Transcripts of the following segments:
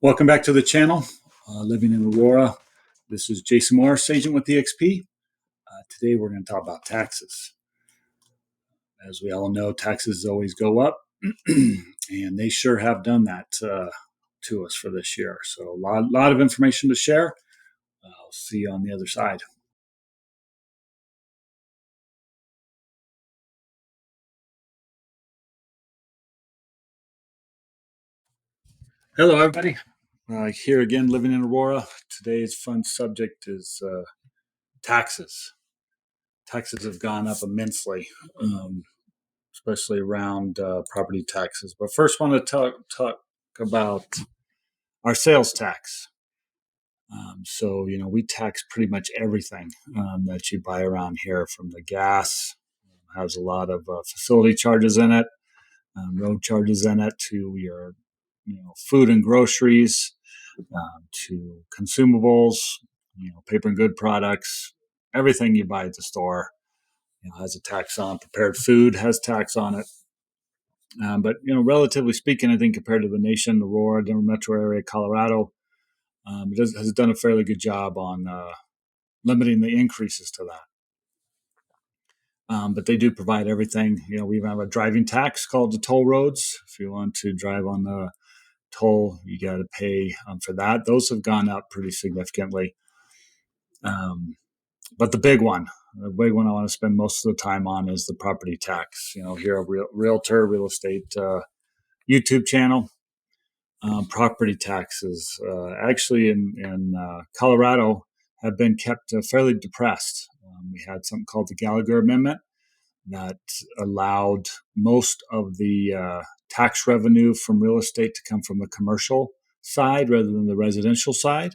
Welcome back to the channel, Living in Aurora. This is Jason Morris, agent with EXP. Today we're going to talk about taxes. As we all know, taxes always go up, and they sure have done that to us for this year. So a lot of information to share. I'll see you on the other side. Hello, everybody. Here again, Living in Aurora. Today's fun subject is taxes. Taxes have gone up immensely. Especially around property taxes. But first, I want to talk about our sales tax. We tax pretty much everything that you buy around here, from the gas, has a lot of facility charges in it, road charges in it, to your food and groceries, to consumables, paper and good products. Everything you buy at the store has a tax on. Prepared food has tax on it. But relatively speaking, I think compared to the nation, Aurora, Denver metro area, Colorado, it has done a fairly good job on limiting the increases to that. But they do provide everything. We have a driving tax called the toll roads. If you want to drive on the toll, you got to pay for that. Those have gone up pretty significantly. But the big one I want to spend most of the time on is the property tax. Here a realtor, real estate YouTube channel. Property taxes actually in Colorado have been kept fairly depressed. We had something called the Gallagher Amendment that allowed most of the tax revenue from real estate to come from the commercial side rather than the residential side.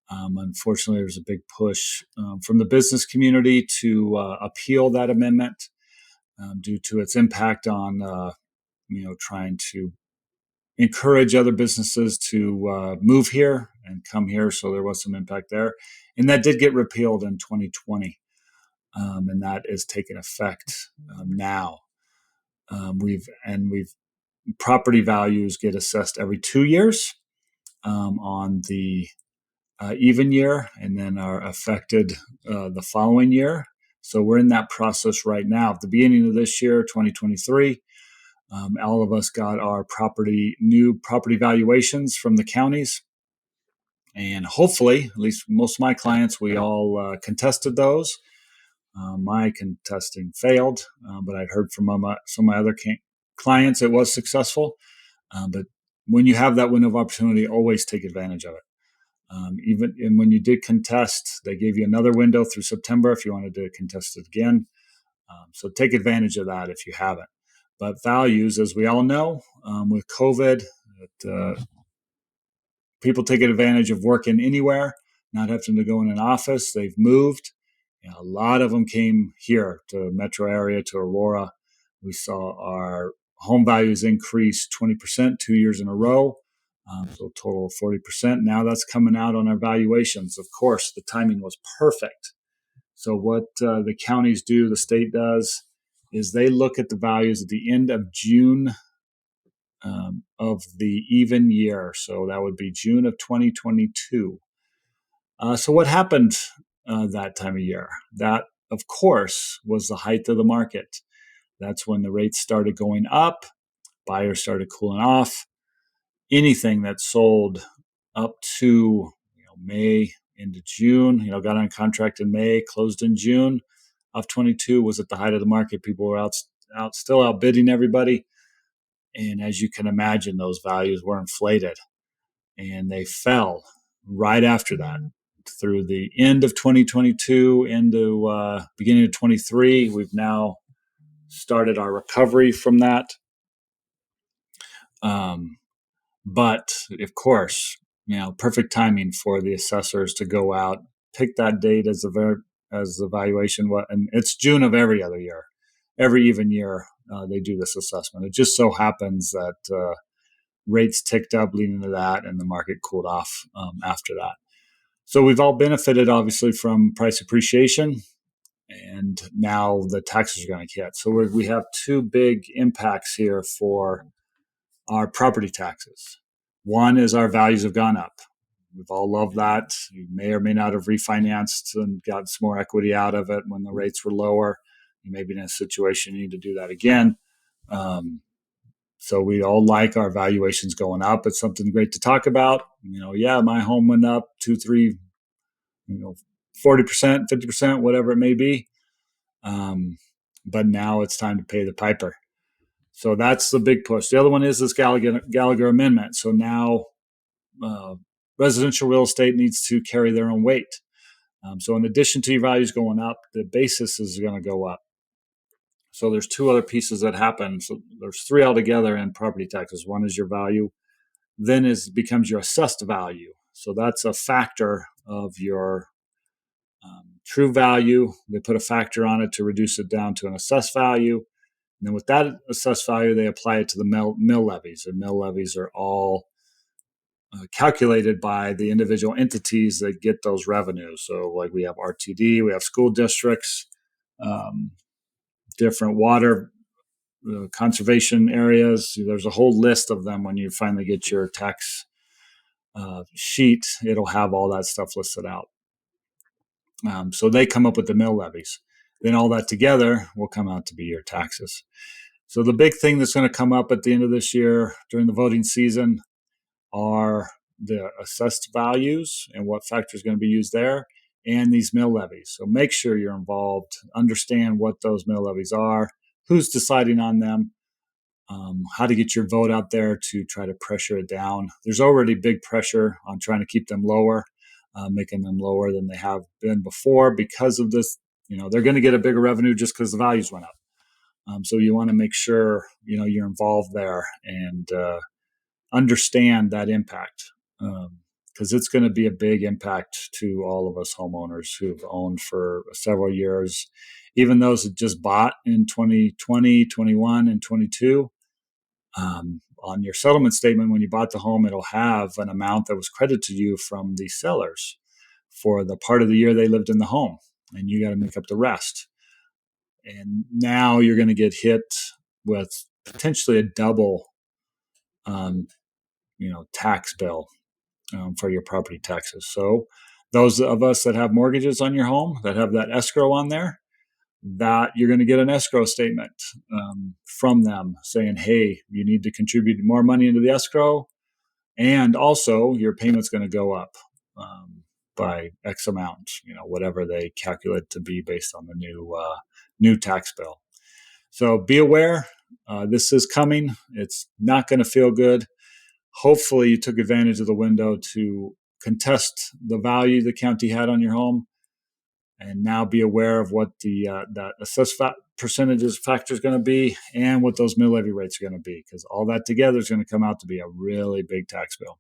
Unfortunately, there's a big push from the business community to appeal that amendment due to its impact on trying to encourage other businesses to move here and come here. So there was some impact there. And that did get repealed in 2020. And that is taking effect now. We've property values get assessed every 2 years on the even year, and then are affected the following year. So we're in that process right now. At the beginning of this year, 2023, all of us got our new property valuations from the counties. And hopefully, at least most of my clients, we all contested those. My contesting failed, but I'd heard from some of my other clients it was successful. But when you have that window of opportunity, always take advantage of it. Even when you did contest, they gave you another window through September if you wanted to contest it again. So take advantage of that if you haven't. But values, as we all know, with COVID, people taking advantage of working anywhere, not having to go in an office. They've moved. A lot of them came here to metro area, to Aurora. We saw our home values increase 20% 2 years in a row. So a total of 40%. Now that's coming out on our valuations. Of course, the timing was perfect. So what the counties do, the state does, is they look at the values at the end of June of the even year. So that would be June of 2022. So what happened that time of year? That, of course, was the height of the market. That's when the rates started going up. Buyers started cooling off. Anything that sold up to May into June, got on contract in May, closed in June of 22, was at the height of the market. People were still outbidding everybody. And as you can imagine, those values were inflated, and they fell right after that. Through the end of 2022 into beginning of 23, we've now started our recovery from that. But of course, perfect timing for the assessors to go out, pick that date as the valuation. And it's June of every other year, every even year they do this assessment. It just so happens that rates ticked up leading to that, and the market cooled off after that. So we've all benefited, obviously, from price appreciation, and now the taxes are going to hit. So we have two big impacts here for our property taxes. One is our values have gone up. We've all loved that. You may or may not have refinanced and got some more equity out of it when the rates were lower. You may be in a situation you need to do that again. So we all like our valuations going up. It's something great to talk about. Yeah, my home went up 2, 3, 40%, 50%, whatever it may be. But now it's time to pay the piper. So that's the big push. The other one is this Gallagher Amendment. So now residential real estate needs to carry their own weight. So in addition to your values going up, the basis is going to go up. So there's two other pieces that happen. So there's three altogether in property taxes. One is your value, then it becomes your assessed value. So that's a factor of your true value. They put a factor on it to reduce it down to an assessed value. And then with that assessed value, they apply it to the mill levies. And mill levies are all calculated by the individual entities that get those revenues. So like we have RTD, we have school districts, different water conservation areas. There's a whole list of them. When you finally get your tax sheet, it'll have all that stuff listed out. So they come up with the mill levies. Then all that together will come out to be your taxes. So the big thing that's going to come up at the end of this year during the voting season are the assessed values and what factor is going to be used there, and these mill levies. So make sure you're involved, understand what those mill levies are, who's deciding on them, how to get your vote out there to try to pressure it down. There's already big pressure on trying to keep them lower, making them lower than they have been before because of this. They're going to get a bigger revenue just because the values went up. So you want to make sure you're involved there and understand that impact, because it's going to be a big impact to all of us homeowners who've owned for several years, even those that just bought in 2020, 21, and 22. On your settlement statement, when you bought the home, it'll have an amount that was credited to you from the sellers for the part of the year they lived in the home, and you got to make up the rest. And now you're going to get hit with potentially a double tax bill for your property taxes. So those of us that have mortgages on your home that have that escrow on there, that you're going to get an escrow statement from them saying, hey, you need to contribute more money into the escrow, and also your payment's going to go up by X amount, whatever they calculate to be based on the new tax bill. So be aware, this is coming. It's not going to feel good. Hopefully you took advantage of the window to contest the value the county had on your home, and now be aware of what the that assessed percentages factor is going to be and what those mill levy rates are going to be, because all that together is going to come out to be a really big tax bill.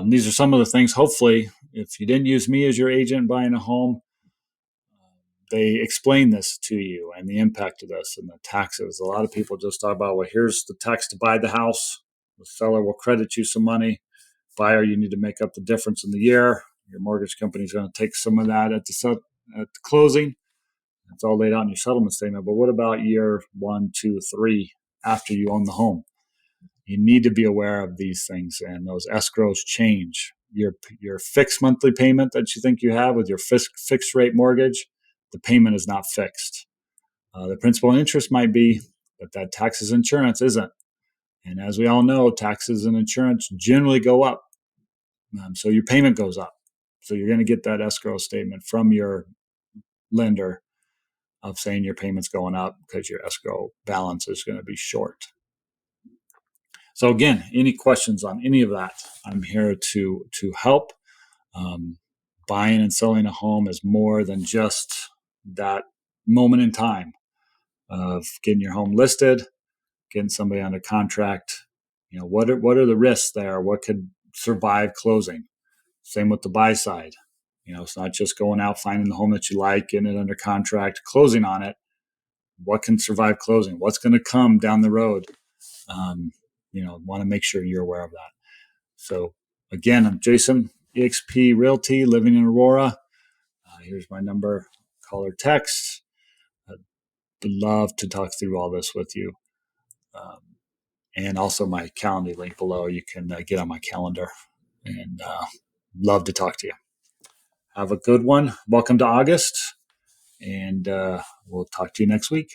These are some of the things, hopefully, if you didn't use me as your agent buying a home, they explain this to you and the impact of this and the taxes. A lot of people just talk about, well, here's the tax to buy the house. The seller will credit you some money. Buyer, you need to make up the difference in the year. Your mortgage company is going to take some of that at the closing. It's all laid out in your settlement statement. But what about year 1, 2, 3 after you own the home? You need to be aware of these things, and those escrows change. Your fixed monthly payment that you think you have with your fixed rate mortgage, the payment is not fixed. The principal and interest might be, but that taxes insurance isn't. And as we all know, taxes and insurance generally go up. So your payment goes up. So you're going to get that escrow statement from your lender of saying your payment's going up because your escrow balance is going to be short. So again, any questions on any of that, I'm here to help. Buying and selling a home is more than just that moment in time of getting your home listed, getting somebody under contract. What are the risks there? What could survive closing? Same with the buy side. It's not just going out, finding the home that you like, getting it under contract, closing on it. What can survive closing? What's going to come down the road? Want to make sure you're aware of that. So again, I'm Jason, eXp Realty, living in Aurora. Here's my number. Call or text. I'd love to talk through all this with you. and also my calendar link below. You can get on my calendar, and love to talk to you. Have a good one. Welcome to August, and we'll talk to you next week.